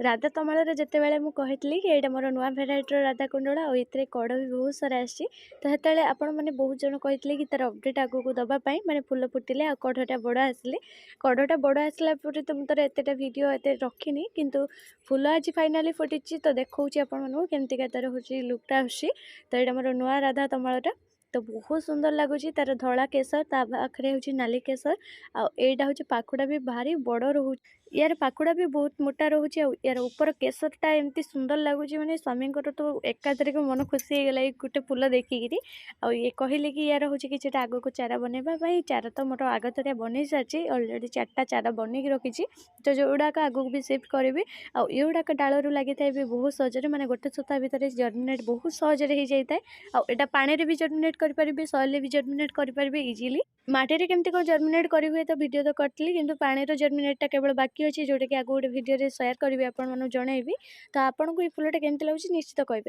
राधा तमाल जितेबाला मुझे कि यहाँ मोर नुआ भेराइटर राधा कुंडल और ये कड़ भी बहुत सारा आसी तो सेतले आपण मैंने बहुत जन कहते कि तार अपडेट आगू दवापाई मैंने फुल फुटिले आ कढ़टा बड़ आसिले कढ़टा बड़ आसला तो मुझे एतटा भिड एत रखिनी किंतु फुल आज फाइनाली फुटी तो देखा आपको केमती तार हूँ लुकटा आसी तो यहाँ मोर नुआ राधा तमालटा तो बहुत सुंदर लगुच तार धला केसर पाखे हूँ नाली केसर आईटा हूँ पाखुड़ा भी भारी बड़ रो यार पाखुड़ा भी बहुत मोटा रोचे यार ऊपर केसरटा एमती सुंदर लगुच मैंने स्वामी तो एकाधर को मन खुशी हो गला गोटे फुल देखिकी ये कहले कि यार हूँ कि आग को चारा बनवाई चारा तो मोर आगतरिया बन सारी अलरेडी 4टा चारा बनई रखी तो जोड़ाक आगू भी सिफ्ट करी आउडाक डालू लगी था बहुत सहजरे मैंने गोटे सप्ताह भितर जर्मिनेट बहुत सहजरे हो जाए आटा पानी भी जर्मिनेट करें सॉइल भी जर्मिनेट करें इजिली माटी केमती कौन जर्मिनेट कर हुए तो वीडियो तो करती किंतु पानी जर्मिनेटा केवल बाकी अच्छी जोटा कि आगे गोटे वीडियो शेयर करी आपको जनइबी तो आपको ये फुलटा केमती लगुच निश्चित कह।